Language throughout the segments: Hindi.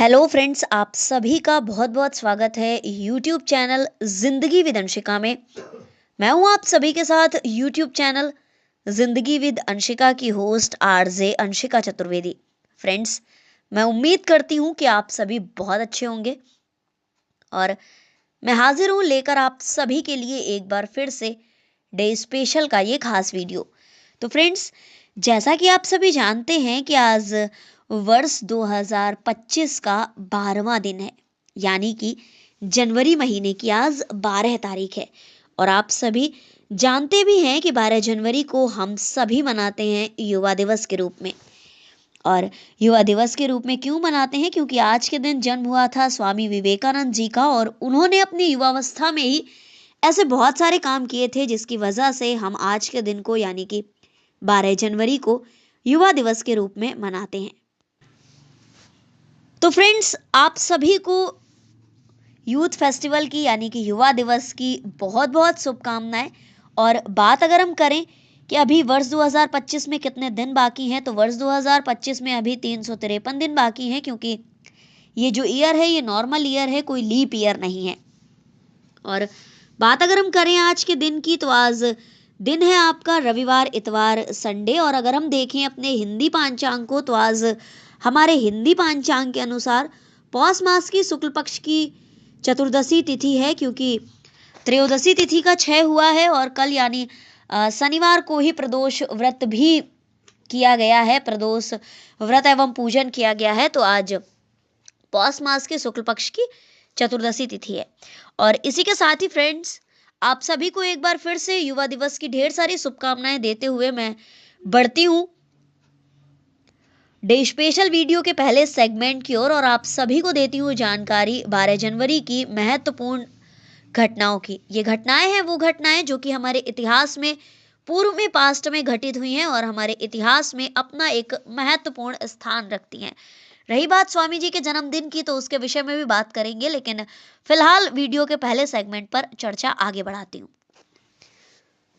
हेलो फ्रेंड्स, आप सभी का बहुत बहुत स्वागत है यूट्यूब चैनल जिंदगी विद अंशिका में। मैं हूं आप सभी के साथ यूट्यूब चैनल जिंदगी विद अंशिका की host RJ Anshika Chaturvedi. Friends, मैं उम्मीद करती हूं कि आप सभी बहुत अच्छे होंगे और मैं हाजिर हूं लेकर आप सभी के लिए एक बार फिर से डे स्पेशल का ये खास वीडियो। तो फ्रेंड्स, जैसा कि आप सभी जानते हैं कि आज वर्ष 2025 का 12वां दिन है, यानी कि जनवरी महीने की आज 12 तारीख है। और आप सभी जानते भी हैं कि 12 जनवरी को हम सभी मनाते हैं युवा दिवस के रूप में। और युवा दिवस के रूप में क्यों मनाते हैं? क्योंकि आज के दिन जन्म हुआ था स्वामी विवेकानंद जी का, और उन्होंने अपनी युवावस्था में ही ऐसे बहुत सारे काम किए थे जिसकी वजह से हम आज के दिन को यानी कि 12 जनवरी को युवा दिवस के रूप में मनाते हैं। तो फ्रेंड्स, आप सभी को यूथ फेस्टिवल की यानी कि युवा दिवस की बहुत बहुत शुभकामनाएं। और बात अगर हम करें कि अभी वर्ष 2025 में कितने दिन बाकी हैं, तो वर्ष 2025 में अभी 353 दिन बाकी हैं, क्योंकि ये जो ईयर है ये नॉर्मल ईयर है, कोई लीप ईयर नहीं है। और बात अगर हम करें आज के दिन की, तो आज दिन है आपका रविवार, इतवार, संडे। और अगर हम देखें अपने हिंदी पांचांग को, तो आज हमारे हिंदी पांचांग के अनुसार पौष मास की शुक्ल पक्ष की चतुर्दशी तिथि है, क्योंकि त्रयोदशी तिथि का क्षय हुआ है और कल यानी शनिवार को ही प्रदोष व्रत भी किया गया है, प्रदोष व्रत एवं पूजन किया गया है। तो आज पौष मास के शुक्ल पक्ष की चतुर्दशी तिथि है। और इसी के साथ ही फ्रेंड्स, आप सभी को एक बार फिर से युवा दिवस की ढेर सारी शुभकामनाएं देते हुए मैं बढ़ती हूं डे स्पेशल वीडियो के पहले सेगमेंट की ओर, और आप सभी को देती हूँ जानकारी 12 जनवरी की महत्वपूर्ण घटनाओं की। ये घटनाएं हैं वो घटनाएं जो कि हमारे इतिहास में पूर्व में पास्ट में घटित हुई हैं और हमारे इतिहास में अपना एक महत्वपूर्ण स्थान रखती हैं। रही बात स्वामी जी के जन्मदिन की, तो उसके विषय में भी बात करेंगे, लेकिन फिलहाल वीडियो के पहले सेगमेंट पर चर्चा आगे बढ़ाती हूँ।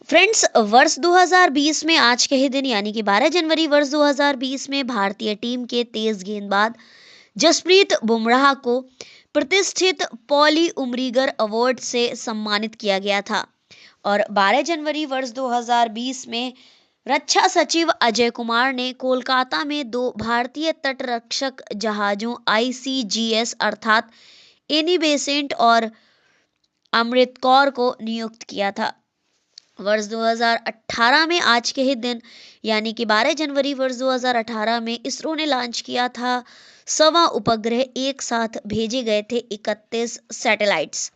फ्रेंड्स, वर्ष 2020 में आज के ही दिन यानी कि 12 जनवरी वर्ष 2020 में भारतीय टीम के तेज गेंदबाज जसप्रीत बुमराह को प्रतिष्ठित पॉली उमरीगर अवार्ड से सम्मानित किया गया था। और 12 जनवरी वर्ष 2020 में रक्षा सचिव अजय कुमार ने कोलकाता में 2 भारतीय तटरक्षक जहाजों आईसीजीएस अर्थात एनी बेसेंट और अमृत कौर को नियुक्त किया था। वर्ष 2018 में आज के ही दिन यानी कि 12 जनवरी वर्ष 2018 में इसरो ने लॉन्च किया था 100वां उपग्रह। एक साथ भेजे गए थे 31 सैटेलाइट्स।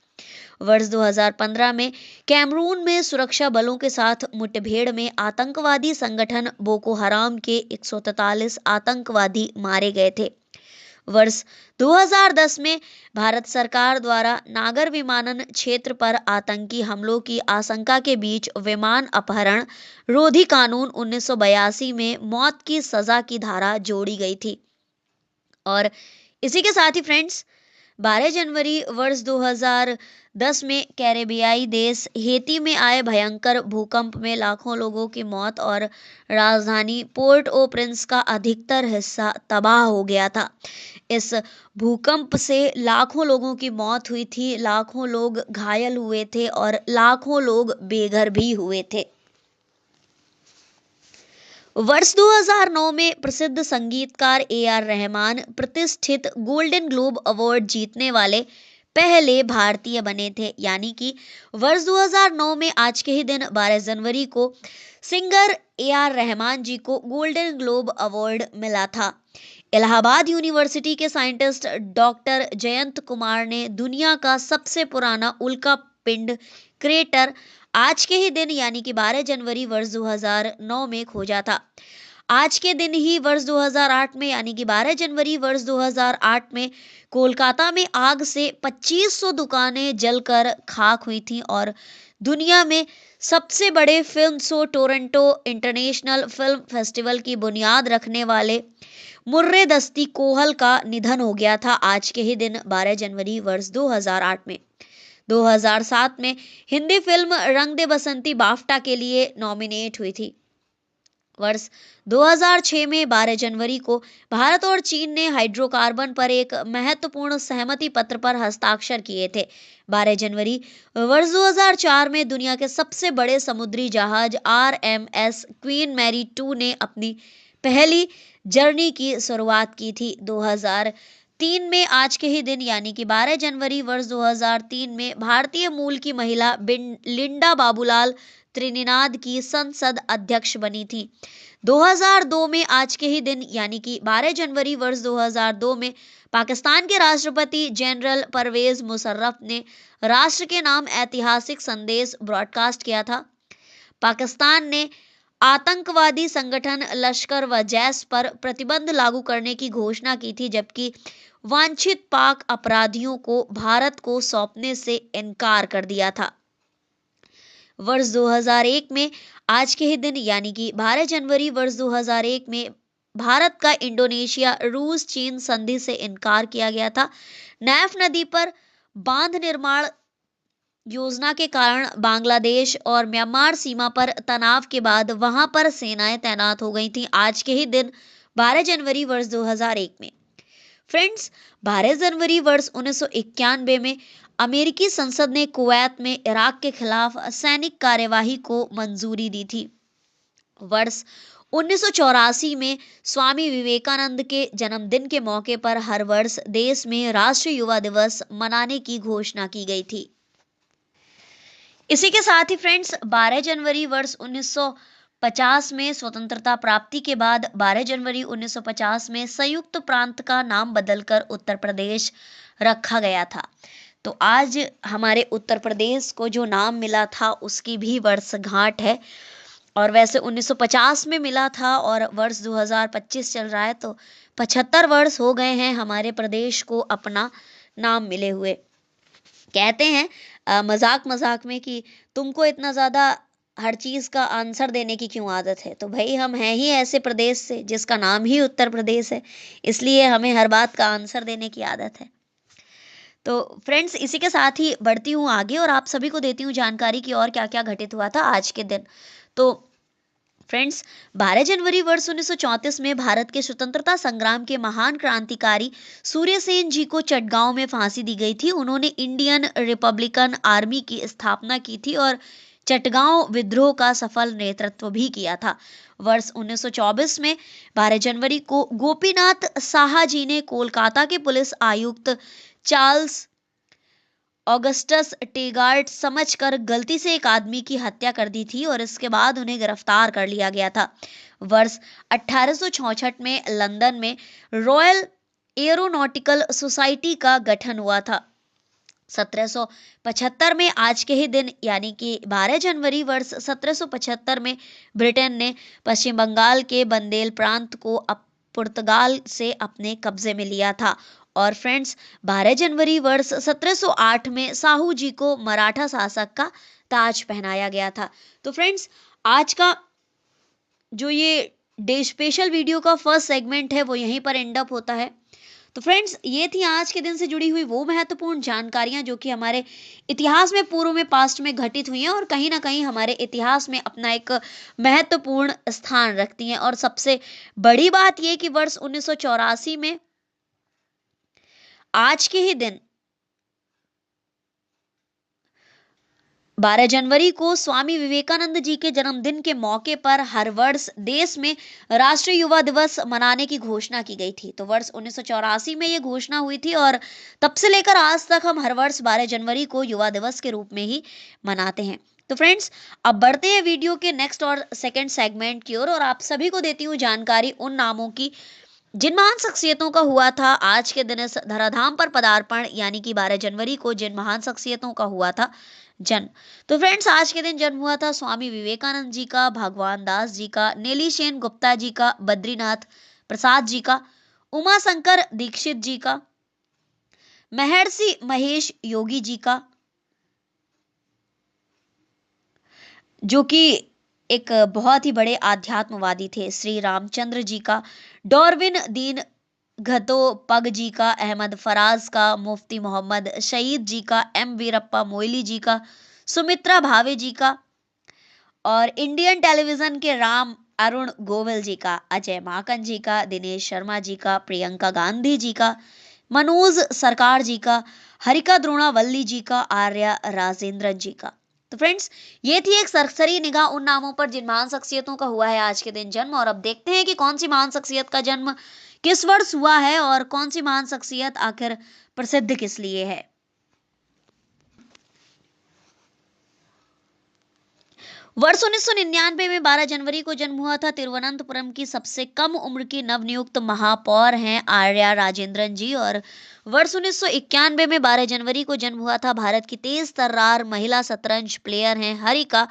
वर्ष 2015 में कैमरून में सुरक्षा बलों के साथ मुठभेड़ में आतंकवादी संगठन बोको हराम के 143 आतंकवादी मारे गए थे। वर्ष 2010 में भारत सरकार द्वारा नागर विमानन क्षेत्र पर आतंकी हमलों की आशंका के बीच विमान अपहरण रोधी कानून 1982 में मौत की सजा की धारा जोड़ी गई थी। और इसी के साथ ही फ्रेंड्स, 12 जनवरी वर्ष 2010 में कैरेबियाई देश हेती में आए भयंकर भूकंप में लाखों लोगों की मौत और राजधानी पोर्ट ओ प्रिंस का अधिकतर हिस्सा तबाह हो गया था। इस भूकंप से लाखों लोगों की मौत हुई थी, लाखों लोग घायल हुए थे और लाखों लोग बेघर भी हुए थे। वर्ष 2009 में प्रसिद्ध संगीतकार ए.आर. रहमान प्रतिष्ठित गोल्डन ग्लोब अवार्ड जीतने वाले पहले भारतीय बने थे, यानी कि वर्ष 2009 में आज के ही दिन 12 जनवरी को सिंगर ए.आर. रहमान जी को गोल्डन ग्लोब अवार्ड मिला था। इलाहाबाद यूनिवर्सिटी के साइंटिस्ट डॉक्टर जयंत कुमार ने दुनिया का सबसे पुराना उल्का पिंड क्रेटर आज के ही दिन यानी कि 12 जनवरी वर्ष 2009 में खोजा था। आज के दिन ही वर्ष 2008 में यानी कि 12 जनवरी वर्ष 2008 में कोलकाता में आग से 2500 दुकानें जलकर खाक हुई थीं और दुनिया में सबसे बड़े film show Toronto international film festival की बुनियाद रखने वाले मुर्रे दस्ती कोहल का निधन हो गया था आज के ही दिन 12 जनवरी वर्ष 2008 में। 2007 में हिंदी फिल्म रंग दे बसंती बाफ्टा के लिए नॉमिनेट हुई थी। वर्ष 2006 में 12 जनवरी को भारत और चीन ने हाइड्रोकार्बन पर एक महत्वपूर्ण सहमति पत्र पर हस्ताक्षर किए थे। 12 जनवरी वर्ष 2004 में दुनिया के सबसे बड़े समुद्री जहाज RMS क्वीन मैरी 2 ने अपनी पहली जर्नी की शुरुआत की थी। 2003 में आज के ही दिन यानी कि 12 जनवरी वर्ष 2003 में भारतीय मूल की महिला लिंडा बाबूलाल त्रिनिनाद की संसद अध्यक्ष बनी थी। 2002 में आज के ही दिन यानी कि 12 जनवरी वर्ष 2002 में पाकिस्तान के राष्ट्रपति जनरल परवेज मुशर्रफ ने राष्ट्र के नाम ऐतिहासिक संदेश ब्रॉडकास्ट किया था। पाकिस्तान ने आतंकवादी संगठन लश्कर व जैश पर प्रतिबंध लागू करने की घोषणा की थी, जबकि वांछित पाक अपराधियों को भारत को सौंपने से इनकार कर दिया था। वर्ष 2001 में आज के ही दिन यानी कि 12 जनवरी वर्ष 2001 में भारत का इंडोनेशिया रूस चीन संधि से इनकार किया गया था। नैफ नदी पर बांध निर्माण योजना के कारण बांग्लादेश और म्यांमार सीमा पर तनाव के बाद वहां पर सेनाएं तैनात हो गई थीं। आज के ही दिन 12 जनवरी वर्ष 2001 में फ्रेंड्स 12 जनवरी वर्ष 1991 में अमेरिकी संसद ने कुवैत में इराक के खिलाफ सैनिक कार्यवाही को मंजूरी दी थी। वर्ष 1984 में स्वामी विवेकानंद के जन्मदिन के मौके पर हर वर्ष देश में राष्ट्रीय युवा दिवस मनाने की घोषणा की गई थी। इसी के साथ ही फ्रेंड्स 12 जनवरी वर्ष 1950 में स्वतंत्रता प्राप्ति के बाद 12 जनवरी 1950 में संयुक्त प्रांत का नाम बदलकर उत्तर प्रदेश रखा गया था। तो आज हमारे उत्तर प्रदेश को जो नाम मिला था उसकी भी वर्षगांठ है, और वैसे 1950 में मिला था और वर्ष 2025 चल रहा है, तो 75 वर्ष हो गए हैं हमारे प्रदेश को अपना नाम मिले हुए। कहते हैं मजाक मजाक में कि तुमको इतना ज़्यादा हर चीज़ का आंसर देने की क्यों आदत है। तो भाई हम हैं ही ऐसे प्रदेश से जिसका नाम ही उत्तर प्रदेश है, इसलिए हमें हर बात का आंसर देने की आदत है। तो फ्रेंड्स इसी के साथ ही बढ़ती हूँ आगे और आप सभी को देती हूँ जानकारी की और क्या क्या घटित हुआ था आज के दिन। तो फ्रेंड्स 12 जनवरी वर्ष 1934 में भारत के स्वतंत्रता संग्राम के महान क्रांतिकारी सूर्यसेन जी को चटगांव में फांसी दी गई थी। उन्होंने इंडियन रिपब्लिकन आर्मी की स्थापना की थी और चटगांव विद्रोह का सफल नेतृत्व भी किया था। वर्ष 1924 में 12 जनवरी को गोपीनाथ साहा जी ने कोलकाता के पुलिस आयुक्त चार्ल्स ऑगस्टस टेगार्ट समझकर गलती से एक आदमी की हत्या कर दी थी और इसके बाद उन्हें गिरफ्तार कर लिया गया था। वर्ष 1866 में लंदन में रॉयल एरोनॉटिकल सोसाइटी का गठन हुआ था। 1775 में आज के ही दिन यानी कि 12 जनवरी वर्ष 1775 में ब्रिटेन ने पश्चिम बंगाल के बंदेल प्रांत को पुर्तगाल से अपने कब्जे में लिया था। और फ्रेंड्स 12 जनवरी वर्ष 1708 में साहू जी को मराठा शासक का ताज पहनाया गया था। तो फ्रेंड्स आज का जो ये डे स्पेशल वीडियो का फर्स्ट सेगमेंट है वो यहीं पर एंड अप होता है। तो फ्रेंड्स ये थी आज के दिन से जुड़ी हुई वो महत्वपूर्ण जानकारियां जो कि हमारे इतिहास में पूर्व में पास्ट में घटित हुई हैं और कहीं ना कहीं हमारे इतिहास में अपना एक महत्वपूर्ण स्थान रखती हैं। और सबसे बड़ी बात यह कि वर्ष 1984 में आज के ही दिन 12 जनवरी को स्वामी विवेकानंद जी के जन्मदिन के मौके पर हर वर्ष देश में राष्ट्रीय युवा दिवस मनाने की घोषणा की गई थी। तो वर्ष 1984 में यह घोषणा हुई थी और तब से लेकर आज तक हम हर वर्ष 12 जनवरी को युवा दिवस के रूप में ही मनाते हैं। तो फ्रेंड्स अब बढ़ते हैं वीडियो के नेक्स्ट और सेकंड सेगमेंट की ओर और आप सभी को देती हूँ जानकारी उन नामों की जिन महान शख्सियतों का हुआ था आज के दिन इस धराधाम पर पदार्पण, यानी कि 12 जनवरी को जिन महान शख्सियतों का हुआ था जन्म। तो फ्रेंड्स आज के दिन जन्म हुआ था स्वामी विवेकानंद जी का, भगवान दास जी का, नेली सेन गुप्ता जी का, बद्रीनाथ प्रसाद जी का, उमा शंकर दीक्षित जी का, महर्षि महेश योगी जी का, जो कि एक बहुत ही बड़े आध्यात्मवादी थे, श्री रामचंद्र जी का, डॉर्विन दीन घतोपग जी का, अहमद फराज का, मुफ्ती मोहम्मद शहीद जी का, एम वीरप्पा मोइली जी का, सुमित्रा भावे जी का, और इंडियन टेलीविजन के राम अरुण गोविल जी का, अजय माकन जी का, दिनेश शर्मा जी का, प्रियंका गांधी जी का, मनोज सरकार जी का, हरिका द्रोणावल्ली जी का, आर्या राजेंद्रन जी का। तो फ्रेंड्स, ये थी एक सरसरी निगाह उन नामों पर जिन महान शख्सियतों का हुआ है आज के दिन जन्म। और अब देखते हैं कि कौन सी महान शख्सियत का जन्म किस वर्ष हुआ है और कौन सी महान शख्सियत आखिर प्रसिद्ध किस लिए है। वर्ष 1999 में 12 जनवरी को जन्म हुआ था। तिरुवनंतपुरम की सबसे कम उम्र की नवनियुक्त महापौर हैं आर्या राजेंद्रन जी। और वर्ष 1991 में 12 जनवरी को जन्म हुआ था भारत की तेज तर्रार महिला शतरंज प्लेयर हैं हरिका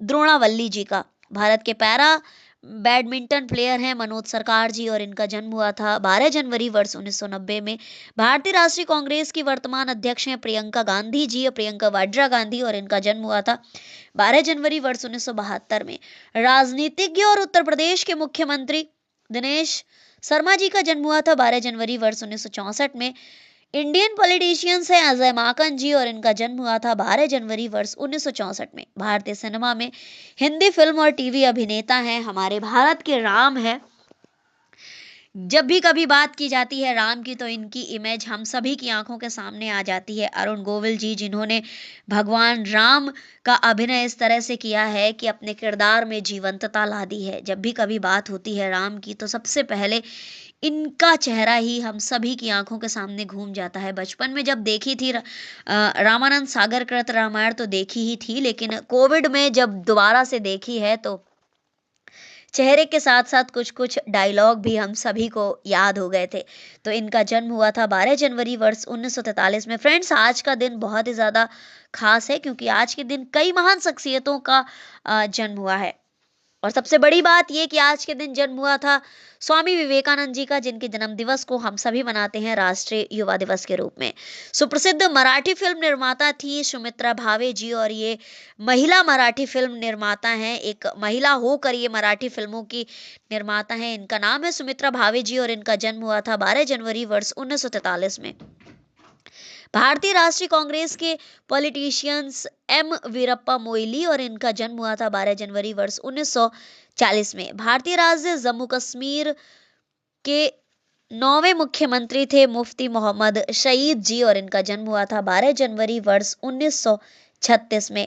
द्रोणावल्ली जी का। भारत के पैरा बैडमिंटन प्लेयर हैं मनोज सरकार जी और इनका जन्म हुआ था 12 जनवरी वर्ष 1990 में। भारतीय राष्ट्रीय कांग्रेस की वर्तमान अध्यक्ष हैं प्रियंका गांधी जी, प्रियंका वाड्रा गांधी, और इनका जन्म हुआ था 12 जनवरी वर्ष 1972 में। राजनीतिज्ञ और उत्तर प्रदेश के मुख्यमंत्री दिनेश शर्मा जी का जन्म हुआ था 12 जनवरी वर्ष 1964 में। इंडियन पॉलिटिशियंस हैं अजय माकन जी और इनका जन्म हुआ था 12 जनवरी वर्ष 1964 में। भारतीय सिनेमा में हिंदी फिल्म और टीवी अभिनेता हैं हमारे भारत के राम हैं। जब भी कभी बात की जाती है राम की तो इनकी इमेज हम सभी की आंखों के सामने आ जाती है। अरुण गोविल जी, जिन्होंने भगवान राम का अभिनय इस तरह से किया है कि अपने किरदार में जीवंतता ला दी है। जब भी कभी बात होती है राम की तो सबसे पहले इनका चेहरा ही हम सभी की आंखों के सामने घूम जाता है। बचपन में जब देखी थी रामानंद सागर कृत रामायण तो देखी ही थी, लेकिन कोविड में जब दोबारा से देखी है तो चेहरे के साथ साथ कुछ कुछ डायलॉग भी हम सभी को याद हो गए थे। तो इनका जन्म हुआ था 12 जनवरी वर्ष 1943 में। फ्रेंड्स, आज का दिन बहुत ही ज़्यादा खास है क्योंकि आज के दिन कई महान शख्सियतों का जन्म हुआ है। और सबसे बड़ी बात यह कि आज के दिन जन्म हुआ था स्वामी विवेकानंद जी का, जिनके जन्म दिवस को हम सभी मनाते हैं राष्ट्रीय युवा दिवस के रूप में। सुप्रसिद्ध मराठी फिल्म निर्माता थी सुमित्रा भावे जी और ये महिला मराठी फिल्म निर्माता हैं। एक महिला होकर ये मराठी फिल्मों की निर्माता हैं। इनका नाम है सुमित्रा भावे जी और इनका जन्म हुआ था 12 जनवरी वर्ष 1943 में। भारतीय राष्ट्रीय कांग्रेस के पॉलिटिशियंस एम वीरप्पा मोइली और इनका जन्म हुआ था 12 जनवरी वर्ष 1940 में। भारतीय राज्य जम्मू कश्मीर के 9वें मुख्यमंत्री थे मुफ्ती मोहम्मद शहीद जी और इनका जन्म हुआ था 12 जनवरी वर्ष 1936 में।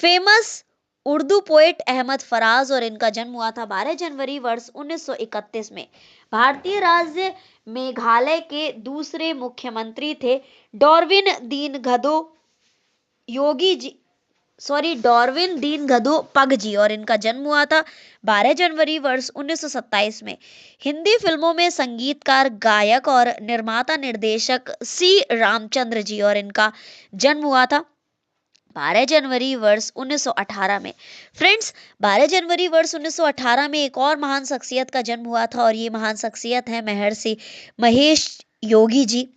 फेमस उर्दू पोएट अहमद फराज और इनका जन्म हुआ था 12 जनवरी वर्ष 1931 में। भारतीय राज्य मेघालय के दूसरे मुख्यमंत्री थे डॉर्विन दीन गधो योगी जी डॉर्विन दीन गधो पग जी और इनका जन्म हुआ था 12 जनवरी वर्ष 1927 में। हिंदी फिल्मों में संगीतकार, गायक और निर्माता निर्देशक सी रामचंद्र जी और इनका जन्म हुआ था 12 जनवरी वर्ष 1918 में। फ्रेंड्स, 12 जनवरी वर्ष 1918 में एक और महान शख्सियत का जन्म हुआ था और ये महान शख्सियत है महर्षि महेश योगी जी।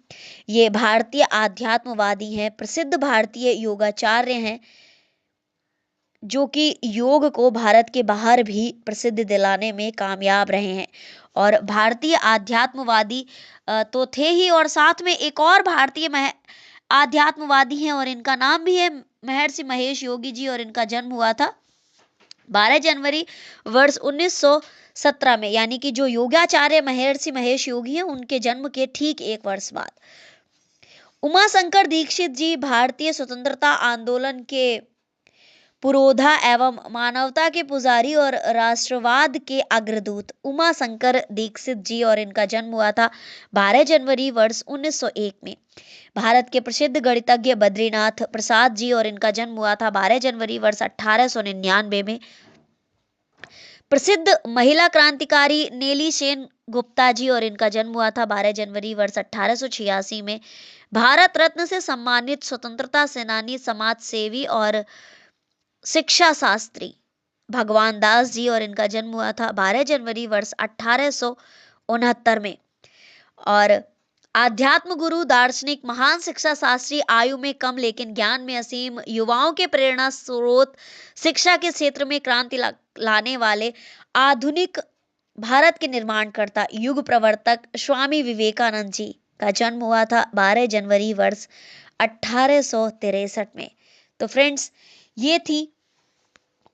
ये भारतीय आध्यात्मवादी हैं, प्रसिद्ध भारतीय योगाचार्य हैं जो कि योग को भारत के बाहर भी प्रसिद्ध दिलाने में कामयाब रहे हैं। और भारतीय आध्यात्मवादी तो थे ही, और साथ में एक और भारतीय आध्यात्मवादी हैं और इनका नाम भी है महर्षि महेश योगी जी और इनका जन्म हुआ था 12 जनवरी वर्ष 1917 में। यानी कि जो योगाचार्य महर्षि महेश योगी हैं उनके जन्म के ठीक एक वर्ष बाद। उमाशंकर दीक्षित जी भारतीय स्वतंत्रता आंदोलन के पुरोधा एवं मानवता के पुजारी और राष्ट्रवाद के अग्रदूत उमाशंकर दीक्षित जी और इनका जन्म हुआ था 12 जनवरी वर्ष 1901 में। भारत के प्रसिद्ध गणितज्ञ बद्रीनाथ प्रसाद जी और इनका जन्म हुआ था 12 जनवरी वर्ष 1899 में। प्रसिद्ध महिला क्रांतिकारी नेली सेन गुप्ता जी और इनका जन्म हुआ था 12 जनवरी वर्ष 1886 में। भारत रत्न से सम्मानित स्वतंत्रता सेनानी, समाज सेवी और शिक्षा शास्त्री भगवान दास जी और इनका जन्म हुआ था 12 जनवरी वर्ष 1869 में। और आध्यात्म गुरु, दार्शनिक, महान शिक्षा शास्त्री, आयु में कम लेकिन ज्ञान में असीम, युवाओं के प्रेरणा स्रोत, शिक्षा के क्षेत्र में क्रांति लाने वाले, आधुनिक भारत के निर्माणकर्ता, युग प्रवर्तक स्वामी विवेकानंद जी का जन्म हुआ था 12 जनवरी वर्ष 1863 में। तो फ्रेंड्स, ये थी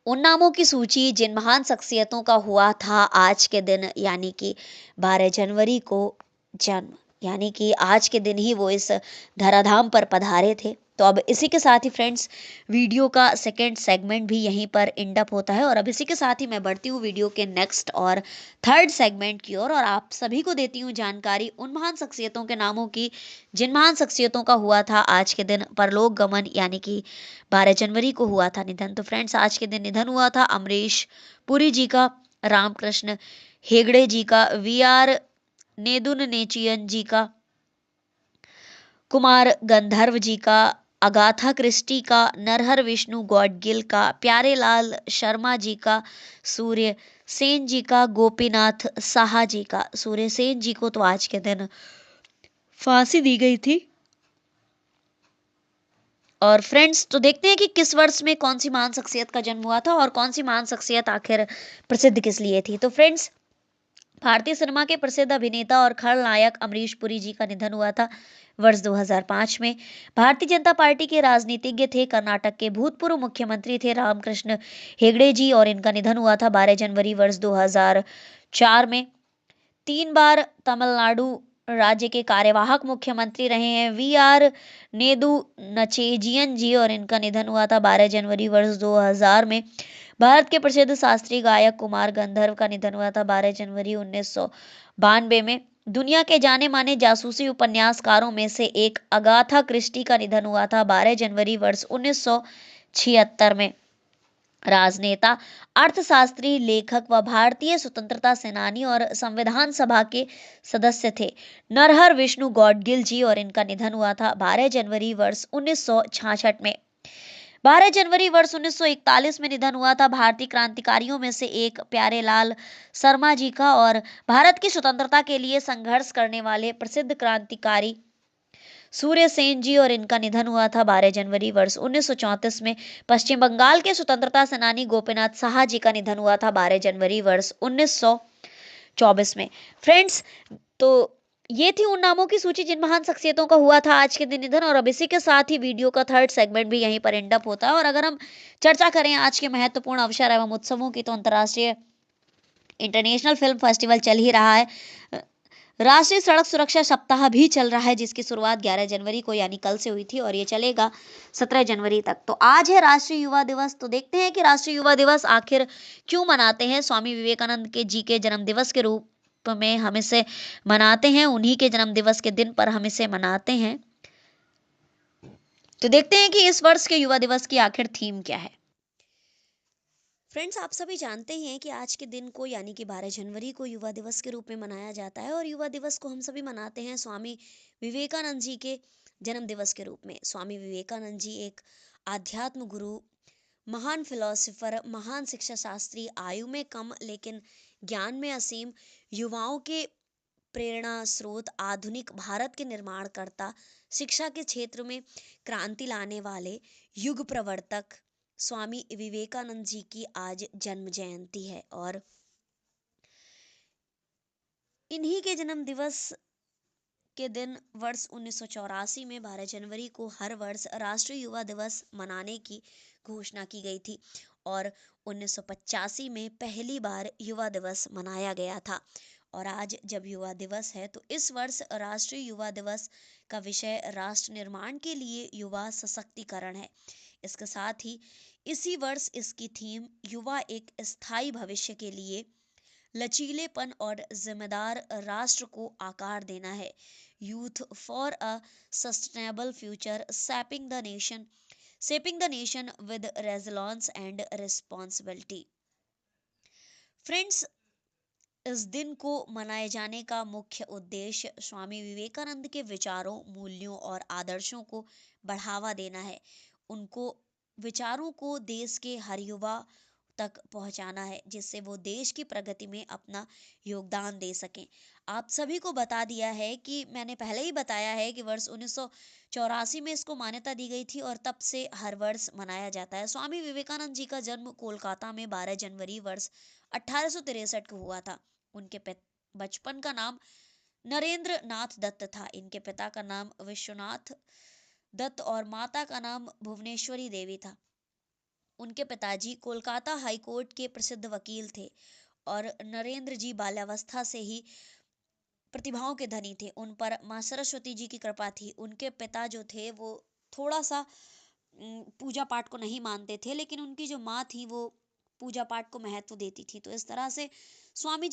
उन नामों की सूची जिन महान शख्सियतों का हुआ था आज के दिन, यानी कि 12 जनवरी को जन्म, यानी कि आज के दिन ही वो इस धराधाम पर पधारे थे। तो अब इसी के साथ ही फ्रेंड्स, वीडियो का सेकंड सेगमेंट भी यहीं पर एंड अप होता है और अब इसी के साथ ही मैं बढ़ती हूँ वीडियो के नेक्स्ट और थर्ड सेगमेंट की ओर और आप सभी को देती हूँ जानकारी उन महान शख्सियतों के नामों की जिन महान शख्सियतों का हुआ था आज के दिन परलोक गमन, यानी कि 12 जनवरी को हुआ था निधन। तो फ्रेंड्स, आज के दिन निधन हुआ था अमरीश पुरी जी का, रामकृष्ण हेगड़े जी का, वी आर नेदुन नेचियन जी का, कुमार गंधर्व जी का, अगाथा क्रिस्टी का, नरहर विष्णु गौडगिल का, प्यारेलाल शर्मा जी का, सूर्य सेन जी का, गोपीनाथ साहा जी का। सूर्य सेन जी को तो आज के दिन फांसी दी गई थी। और फ्रेंड्स, तो देखते हैं कि किस वर्ष में कौन सी महान शख्सियत का जन्म हुआ था और कौन सी महान शख्सियत आखिर प्रसिद्ध किस लिए थी। तो फ्रेंड्स, भारतीय सिनेमा के प्रसिद्ध अभिनेता और खलनायक अमरीश पुरी जी का निधन हुआ था वर्ष 2005 में। भारतीय जनता पार्टी के राजनीतिज्ञ थे, कर्नाटक के भूतपूर्व मुख्यमंत्री थे रामकृष्ण हेगड़े जी और इनका निधन हुआ था 12 जनवरी वर्ष 2004 में। 3 बार तमिलनाडु राज्य के कार्यवाहक मुख्यमंत्री रहे हैं वी आर नेदु नचेजियन जी और इनका निधन हुआ था 12 जनवरी वर्ष 2000 में। भारत के प्रसिद्ध शास्त्रीय गायक कुमार गंधर्व का निधन हुआ था 12 जनवरी 1992 में। दुनिया के जाने माने जासूसी उपन्यासकारों में से एक अगाथा क्रिस्टी का निधन हुआ था 12 जनवरी वर्ष 1976 में। राजनेता, अर्थशास्त्री, लेखक व भारतीय स्वतंत्रता सेनानी और संविधान सभा के सदस्य थे नरहर विष्णु गौडगिल जी और इनका निधन हुआ था 12 जनवरी वर्ष 1966 में। 12 जनवरी वर्ष 1941 में निधन हुआ था भारतीय क्रांतिकारियों में से एक प्यारेलाल शर्मा जी का और भारत की स्वतंत्रता के लिए संघर्ष करने वाले प्रसिद्ध क्रांतिकारी सूर्य सेन जी और इनका निधन हुआ था 12 जनवरी वर्ष 1934 में। पश्चिम बंगाल के स्वतंत्रता सेनानी गोपीनाथ साहा जी का निधन हुआ था 12 जनवरी वर्ष 1924 में। फ्रेंड्स, तो ये थी उन नामों की सूची जिन महान शख्सियतों का हुआ था आज के दिन निधन और अब इसी के साथ ही वीडियो का थर्ड सेगमेंट भी यहीं पर एंड अप होता है। और अगर हम चर्चा करें आज के महत्वपूर्ण अवसर एवं उत्सवों की, तो अंतर्राष्ट्रीय इंटरनेशनल फिल्म फेस्टिवल चल ही रहा है। राष्ट्रीय सड़क सुरक्षा सप्ताह भी चल रहा है जिसकी शुरुआत 11 जनवरी को यानी कल से हुई थी और ये चलेगा 17 जनवरी तक। तो आज है राष्ट्रीय युवा दिवस। तो देखते हैं कि राष्ट्रीय युवा दिवस आखिर क्यों मनाते हैं। स्वामी विवेकानंद के जी के जन्म दिवस के रूप में हम इसे मनाते हैं, उन्हीं के जन्म दिवस के दिन पर हम इसे मनाते हैं। तो देखते हैं कि इस वर्ष के युवा दिवस की आखिर थीम क्या है। फ्रेंड्स, आप सभी जानते ही हैं कि आज के दिन को यानी कि 12 जनवरी को युवा दिवस के रूप में मनाया जाता है और युवा दिवस को हम सभी मनाते हैं स्वामी विवेकानंद जी के जन्म दिवस के रूप में। स्वामी विवेकानंद जी एक आध्यात्म गुरु, महान फिलोसोफर, महान शिक्षा शास्त्री, आयु में कम लेकिन ज्ञान में असीम, युवाओं के प्रेरणा स्रोत, आधुनिक भारत के निर्माणकर्ता, शिक्षा के क्षेत्र में क्रांति लाने वाले युग प्रवर्तक स्वामी विवेकानंद जी की आज जन्म जयंती है और इन्हीं के जन्म दिवस के दिन वर्ष 1984 में 12 जनवरी को हर वर्ष राष्ट्रीय युवा दिवस मनाने की घोषणा की गई थी और 1985 में पहली बार युवा दिवस मनाया गया था। और आज जब युवा दिवस है तो इस वर्ष राष्ट्रीय युवा दिवस का विषय राष्ट्र निर्माण के लिए युवा सशक्तिकरण है। इसके साथ ही इसी वर्ष इसकी थीम युवा एक स्थायी भविष्य के लिए लचीलेपन और जिम्मेदार राष्ट्र को आकार देना है। Youth for a sustainable future shaping the nation with resilience and responsibility। Friends, इस दिन को मनाए जाने का मुख्य उद्देश्य स्वामी विवेकानंद के विचारों, मूल्यों और आदर्शों को बढ़ावा देना है। उनको विचारों को देश के हर युवा तक पहुंचाना है जिससे वो देश की प्रगति में अपना योगदान दे सकें। आप सभी को बता दिया है कि मैंने पहले ही बताया है कि वर्ष 1984 में इसको मान्यता दी गई थी और तब से हर वर्ष मनाया जाता है। स्वामी विवेकानंद जी का जन्म कोलकाता में 12 जनवरी वर्ष 1863 को हुआ था। उनके बचपन का नाम नरेंद्र नाथ दत्त था। इनके पिता का नाम विश्वनाथ दत्त और माता का नाम भुवनेश्वरी देवी था। उनके पिताजी कोलकाता हाई कोर्ट के प्रसिद्ध वकील थे और नरेंद्र जी बाल्यावस्था से ही प्रतिभाओं के धनी थे। उन पर माँ सरस्वती जी की कृपा थी। उनके पिता जो थे वो थोड़ा सा पूजा पाठ को नहीं मानते थे, लेकिन उनकी जो माँ थी वो पूजा पाठ को महत्व देती थी। तो इस तरह से स्वामी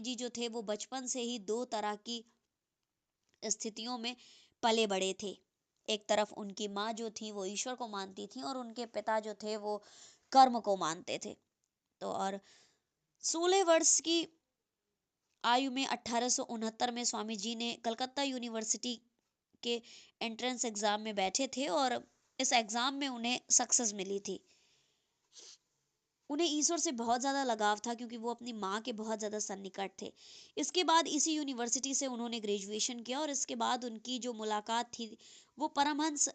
जी जो थे वो बचपन से ही दो तरह की स्थितियों में पले बड़े थे। एक तरफ उनकी माँ जो थी वो ईश्वर को मानती थी और उनके पिता जो थे वो कर्म को मानते थे। तो और 16 वर्ष की आयु में 1869 में स्वामी जी ने कलकत्ता यूनिवर्सिटी के एंट्रेंस एग्जाम में बैठे थे और इस एग्जाम में उन्हें सक्सेस मिली थी। उन्हें ईश्वर से बहुत ज़्यादा लगाव था क्योंकि वो अपनी माँ के बहुत ज़्यादा सन्निकट थे। इसके बाद इसी यूनिवर्सिटी से उन्होंने ग्रेजुएशन किया और इसके बाद उनकी जो मुलाकात थी वो परमहंस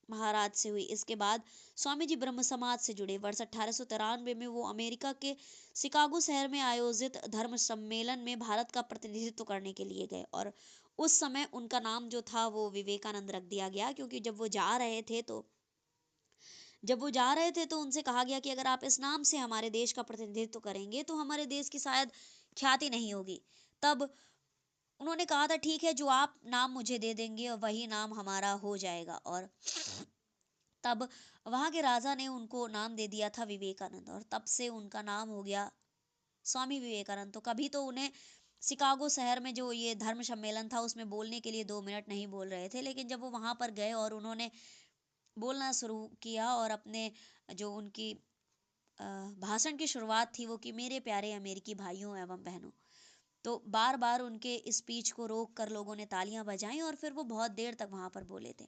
महाराज से हुई। इसके बाद स्वामी जी ब्रह्म समाज से जुड़े। वर्ष 1893 में वो अमेरिका के शिकागो शहर में आयोजित धर्म सम्मेलन में भारत का प्रतिनिधित्व करने के लिए गए और उस समय उनका नाम जो था वो विवेकानंद रख दिया गया, क्योंकि जब वो जा रहे थे तो उनसे कहा गया कि अगर आप इस नाम से हमारे देश का प्रतिनिधित्व करेंगे तो हमारे देश की शायद ख्याति नहीं होगी। तब उन्होंने कहा था ठीक है, जो आप नाम मुझे दे देंगे और वही नाम हमारा हो जाएगा। और तब वहां के राजा ने उनको नाम दे दिया था विवेकानंद और तब से उनका नाम हो गया स्वामी विवेकानंद। तो कभी तो उन्हें शिकागो शहर में जो ये धर्म सम्मेलन था उसमें बोलने के लिए 2 मिनट नहीं बोल रहे थे, लेकिन जब वो वहां पर गए और उन्होंने बोलना शुरू किया और अपने जो उनकी भाषण की शुरुआत थी वो कि मेरे प्यारे अमेरिकी भाइयों एवं बहनों, तो बार बार उनके स्पीच को रोक कर लोगों ने तालियां बजाईं और फिर वो बहुत देर तक वहां पर बोले थे।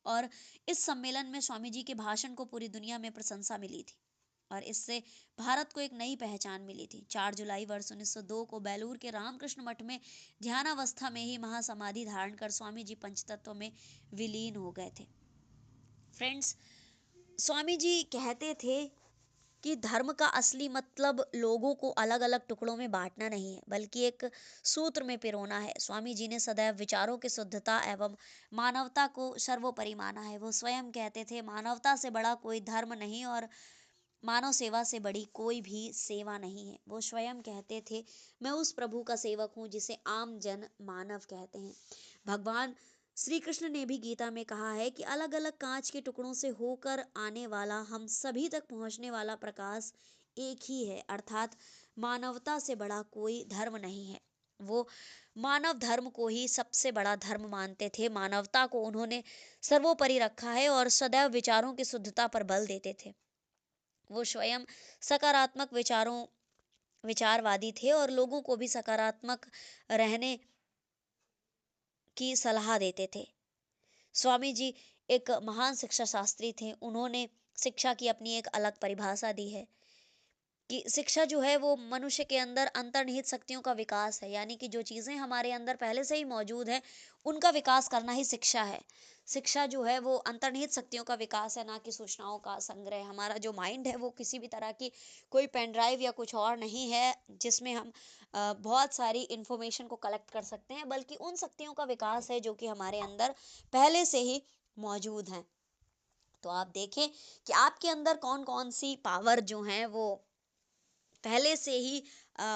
और इस सम्मेलन में स्वामी जी के भाषण को पूरी दुनिया में प्रशंसा मिली थी और इससे भारत को एक नई पहचान मिली थी। 4 जुलाई वर्ष 1902 को बेलूर के रामकृष्ण मठ में ध्यानावस्था में ही महासमाधि धारण कर स्वामी जी पंचतत्व में विलीन हो गए थे। फ्रेंड्स, स्वामी जी कहते थे कि धर्म का असली मतलब लोगों को अलग अलग टुकड़ों में बांटना नहीं है, बल्कि एक सूत्र में पिरोना है। स्वामी जी ने सदैव विचारों की शुद्धता एवं मानवता को सर्वोपरि माना है। वो स्वयं कहते थे, मानवता से बड़ा कोई धर्म नहीं और मानव सेवा से बड़ी कोई भी सेवा नहीं है। वो स्वयं कहते थे, मैं उस प्रभु का सेवक हूँ जिसे आम जन मानव कहते हैं। भगवान श्री कृष्ण ने भी गीता में कहा है कि अलग अलग कांच के टुकड़ों से होकर आने वाला, हम सभी तक पहुंचने वाला प्रकाश एक ही है, अर्थात मानवता से बड़ा कोई धर्म नहीं है। वो मानव धर्म को ही सबसे बड़ा धर्म मानते थे। मानवता को उन्होंने सर्वोपरि रखा है और सदैव विचारों की शुद्धता पर बल देते थे। वो स्वयं सकारात्मक विचारवादी थे और लोगों को भी सकारात्मक रहने की सलाह देते थे। स्वामी जी एक महान शिक्षा शास्त्री थे। उन्होंने शिक्षा की अपनी एक अलग परिभाषा दी है कि शिक्षा जो है वो मनुष्य के अंदर अंतर्निहित शक्तियों का विकास है, यानी कि जो चीज़ें हमारे अंदर पहले से ही मौजूद है उनका विकास करना ही शिक्षा है। शिक्षा जो है वो अंतर्निहित शक्तियों का विकास है, ना कि सूचनाओं का संग्रह। हमारा जो माइंड है वो किसी भी तरह की कोई पेन ड्राइव या कुछ और नहीं है जिसमें हम बहुत सारी इंफॉर्मेशन को कलेक्ट कर सकते हैं, बल्कि उन शक्तियों का विकास है जो कि हमारे अंदर पहले से ही मौजूद हैं। तो आप देखें कि आपके अंदर कौन कौन सी पावर जो हैं वो पहले से ही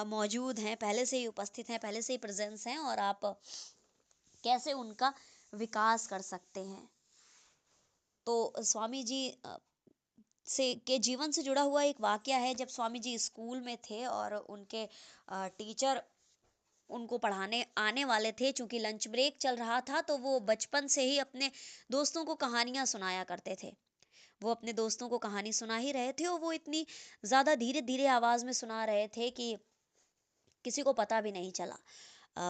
मौजूद हैं, पहले से ही उपस्थित हैं, पहले से ही प्रेजेंस हैं और आप कैसे उनका विकास कर सकते हैं। तो स्वामी जी से के जीवन से जुड़ा हुआ एक वाकया है। जब स्वामी जी स्कूल में थे और उनके टीचर उनको पढ़ाने आने वाले थे, चूंकि लंच ब्रेक चल रहा था, तो वो बचपन से ही अपने दोस्तों को कहानियां सुनाया करते थे। वो अपने दोस्तों को कहानी सुना ही रहे थे और वो इतनी ज़्यादा धीरे धीरे आवाज़ में सुना रहे थे कि किसी को पता भी नहीं चला।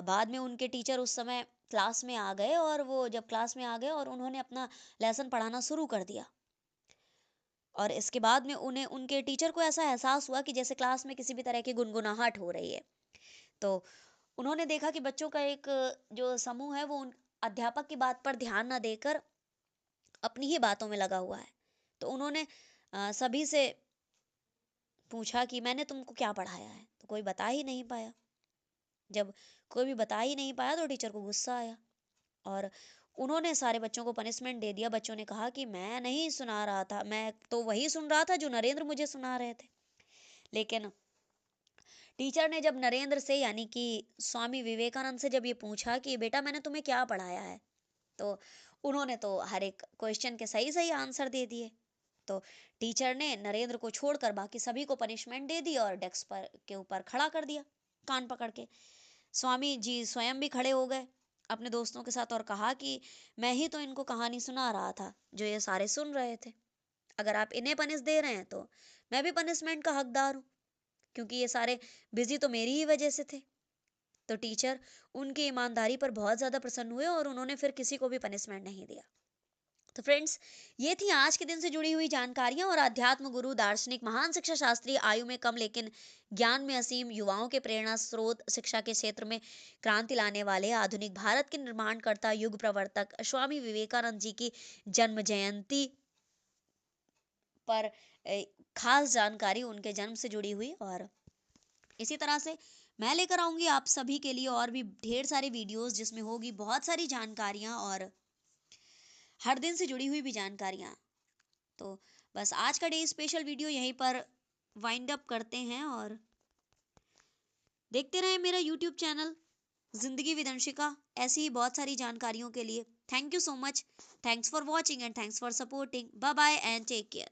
बाद में उनके टीचर उस समय क्लास में आ गए और वो जब क्लास में आ गए और उन्होंने अपना लेसन पढ़ाना शुरू कर दिया और इसके बाद में उन्हें उनके टीचर को ऐसा एहसास हुआ कि जैसे क्लास में किसी भी तरह की गुनगुनाहट हो रही है। तो उन्होंने देखा कि बच्चों का एक जो समूह है वो उन अध्यापक की बात पर ध्यान ना देकर अपनी ही बातों में लगा हुआ है। तो उन्होंने सभी से पूछा कि मैंने तुमको क्या पढ़ाया है, तो कोई बता ही नहीं पाया। जब कोई भी बता ही नहीं पाया तो टीचर को गुस्सा आया और उन्होंने सारे बच्चों को पनिशमेंट दे दिया। बच्चों ने कहा कि मैं नहीं सुना रहा था, मैं तो वही सुन रहा था जो नरेंद्र मुझे सुना रहे थे। लेकिन टीचर ने जब नरेंद्र से यानी कि स्वामी विवेकानंद से जब ये पूछा कि बेटा मैंने तुम्हें क्या पढ़ाया है, तो उन्होंने तो हर एक क्वेश्चन के सही सही आंसर दे दिए। तो टीचर ने नरेंद्र को छोड़कर बाकी सभी को पनिशमेंट दे दी और डेस्क पर के ऊपर खड़ा कर दिया कान पकड़ के। स्वामी जी स्वयं भी खड़े हो गए अपने दोस्तों के साथ और कहा कि मैं ही तो इनको कहानी सुना रहा था जो ये सारे सुन रहे थे। अगर आप इन्हें पनिश दे रहे हैं तो मैं भी पनिशमेंट का हकदार हूँ, क्योंकि ये सारे बिजी तो मेरी ही वजह से थे। तो टीचर उनकी ईमानदारी पर बहुत ज्यादा प्रसन्न हुए और उन्होंने फिर किसी को भी पनिशमेंट नहीं दिया। तो फ्रेंड्स, ये थी आज के दिन से जुड़ी हुई जानकारियां और अध्यात्म गुरु, दार्शनिक, महान शिक्षा शास्त्री, आयु में कम लेकिन ज्ञान में असीम, युवाओं के प्रेरणा स्रोत, शिक्षा के क्षेत्र में क्रांति लाने वाले, आधुनिक भारत के निर्माणकर्ता, युग प्रवर्तक स्वामी विवेकानंद जी की जन्म जयंती पर खास जानकारी उनके जन्म से जुड़ी हुई। और इसी तरह से मैं लेकर आऊंगी आप सभी के लिए और भी ढेर सारे वीडियोस जिसमें होगी बहुत सारी जानकारियां और हर दिन से जुड़ी हुई भी जानकारियां। तो बस आज का डे स्पेशल वीडियो यहीं पर वाइंड अप करते हैं और देखते रहें मेरा यूट्यूब चैनल जिंदगी विदंशिका ऐसी ही बहुत सारी जानकारियों के लिए। Thank you so much, thanks for watching and thanks for supporting. Bye bye and take care.